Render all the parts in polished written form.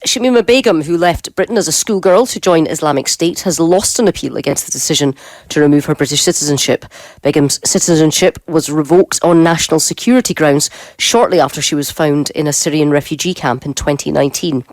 Shamima Begum, who left Britain as a schoolgirl to join Islamic State, has lost an appeal against the decision to remove her British citizenship. Begum's citizenship was revoked on national security grounds shortly after she was found in a Syrian refugee camp in 2019.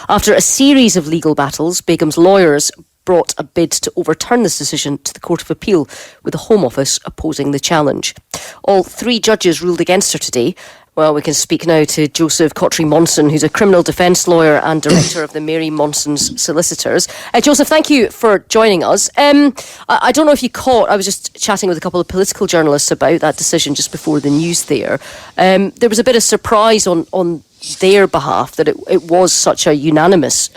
After a series of legal battles, Begum's lawyers brought a bid to overturn this decision to the Court of Appeal, with the Home Office opposing the challenge. All three judges ruled against her today. Well, we can speak now to Joseph Kotrie-Monson, who's a criminal defence lawyer and director of the Mary Monson's Solicitors. Joseph, thank you for joining us. I don't know if you caught, I was just chatting with a couple of political journalists about that decision just before the news there. There was a bit of surprise on their behalf that it was such a unanimous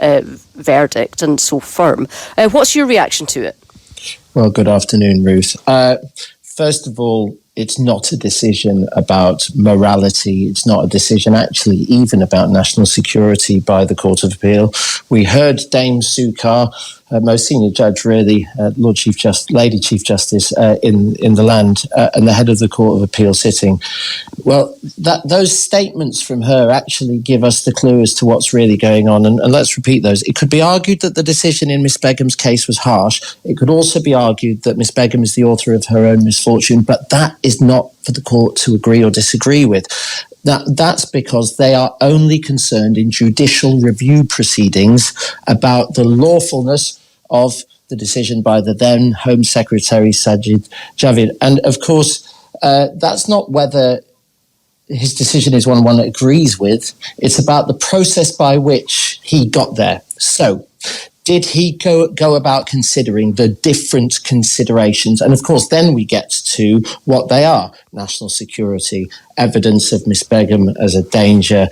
verdict and so firm. What's your reaction to it? Well, good afternoon, Ruth. First of all, it's not a decision about morality. It's not a decision actually even about national security by the Court of Appeal. We heard Dame Sue Carr, most senior judge really, Lady Chief Justice in the land and the head of the Court of Appeal sitting. Well, those statements from her actually give us the clue as to what's really going on. And let's repeat those. It could be argued that the decision in Miss Begum's case was harsh. It could also be argued that Miss Begum is the author of her own misfortune, but that is not for the court to agree or disagree with. That's because they are only concerned in judicial review proceedings about the lawfulness of the decision by the then Home Secretary Sajid Javid. And of course, that's not whether his decision is one agrees with. It's about the process by which he got there. So, did he go about considering the different considerations? And of course, then we get to what they are: national security, evidence of Miss Begum as a danger,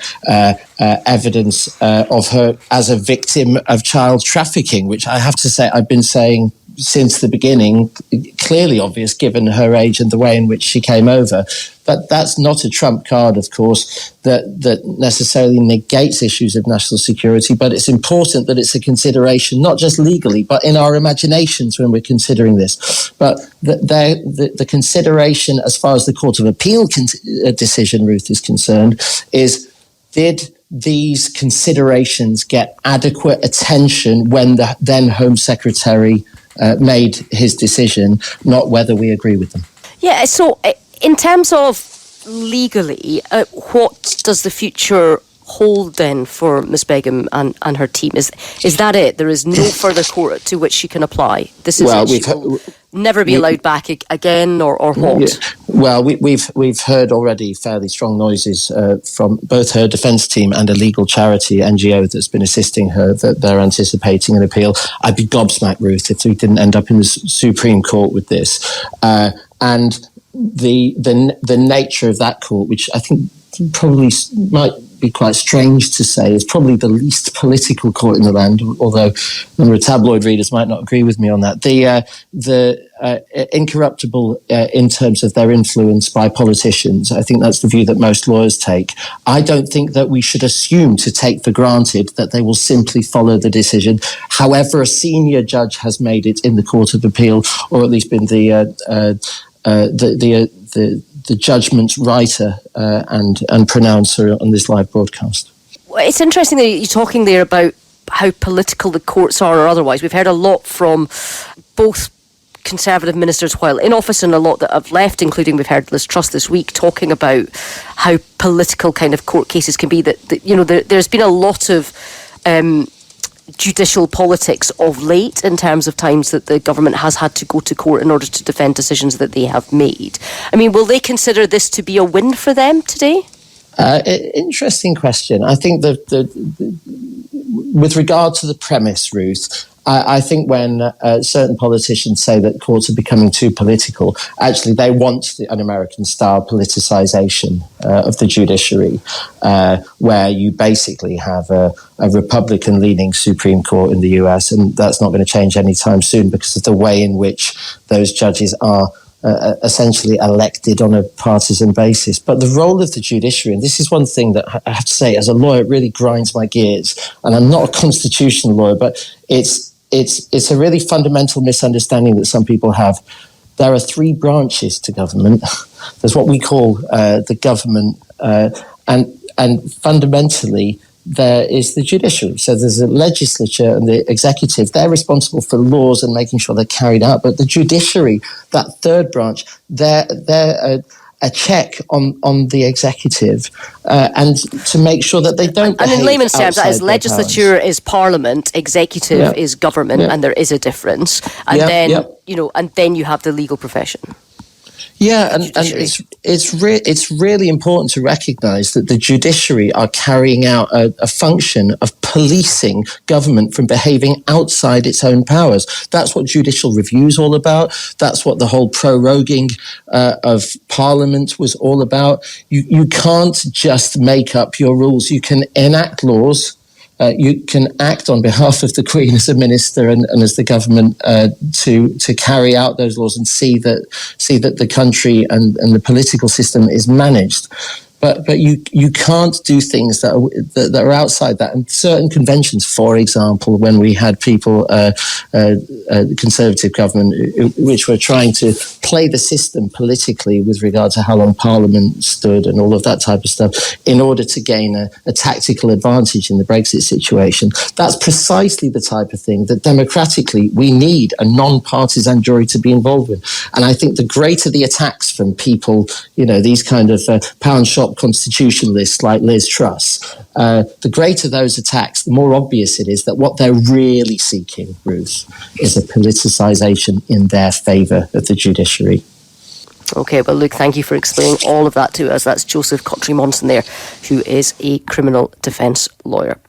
evidence of her as a victim of child trafficking, which I have to say I've been saying since the beginning, clearly obvious given her age and the way in which she came over. But that's not a trump card, of course, that necessarily negates issues of national security. But it's important that it's a consideration, not just legally, but in our imaginations when we're considering this. But the consideration as far as the Court of Appeal decision, Ruth, is concerned, is did these considerations get adequate attention when the then Home Secretary made his decision, not whether we agree with them. Yeah, so in terms of legally, what does the future hold then for Ms Begum and her team? Is that it? There is no further court to which she can apply? This is it. She will never be allowed back again, or what? Yeah. Well, we've heard already fairly strong noises from both her defence team and a legal charity NGO that's been assisting her that they're anticipating an appeal. I'd be gobsmacked, Ruth, if we didn't end up in the Supreme Court with this. And the nature of that court, which I think probably might be quite strange to say, is probably the least political court in the land, although a number of tabloid readers might not agree with me on that. The incorruptible in terms of their influence by politicians. I think that's the view that most lawyers take. I don't think that we should assume to take for granted that they will simply follow the decision, however a senior judge has made it in the Court of Appeal, or at least been the judgment writer and pronouncer on this live broadcast. It's interesting that you're talking there about how political the courts are or otherwise. We've heard a lot from both Conservative ministers while in office and a lot that have left, including we've heard Liz Truss this week talking about how political kind of court cases can be. There's been a lot of judicial politics of late in terms of times that the government has had to go to court in order to defend decisions that they have made. I mean, will they consider this to be a win for them today? Interesting question. I think that with regard to the premise, Ruth, I think when certain politicians say that courts are becoming too political, actually they want an American-style politicization of the judiciary, where you basically have a Republican-leaning Supreme Court in the US, and that's not going to change anytime soon because of the way in which those judges are essentially elected on a partisan basis. But the role of the judiciary, and this is one thing that I have to say, as a lawyer, it really grinds my gears. And I'm not a constitutional lawyer, but it's a really fundamental misunderstanding that some people have. There are three branches to government. There's what we call the government, and fundamentally, there is the judiciary. So there's a legislature and the executive. They're responsible for laws and making sure they're carried out. But the judiciary, that third branch, they're a check on the executive and to make sure that they don't. And in layman's terms, that is legislature is parliament, executive is government, and there is a difference. And then and then you have the legal profession. Yeah, and it's really important to recognise that the judiciary are carrying out a function of policing government from behaving outside its own powers. That's what judicial review is all about. That's what the whole proroguing of Parliament was all about. You can't just make up your rules. You can enact laws. You can act on behalf of the Queen as a minister and as the government to carry out those laws and see that the country and the political system is managed. But you can't do things that are outside that. And certain conventions, for example, when we had people, the Conservative government, which were trying to play the system politically with regard to how long Parliament stood and all of that type of stuff in order to gain a tactical advantage in the Brexit situation. That's precisely the type of thing that democratically we need a non-partisan jury to be involved with. And I think the greater the attacks from people, these kind of pound shop constitutionalists like Liz Truss, the greater those attacks, the more obvious it is that what they're really seeking, Ruth, is a politicisation in their favour of the judiciary. OK, well, Luke, thank you for explaining all of that to us. That's Joseph Kotrie-Monson there, who is a criminal defence lawyer.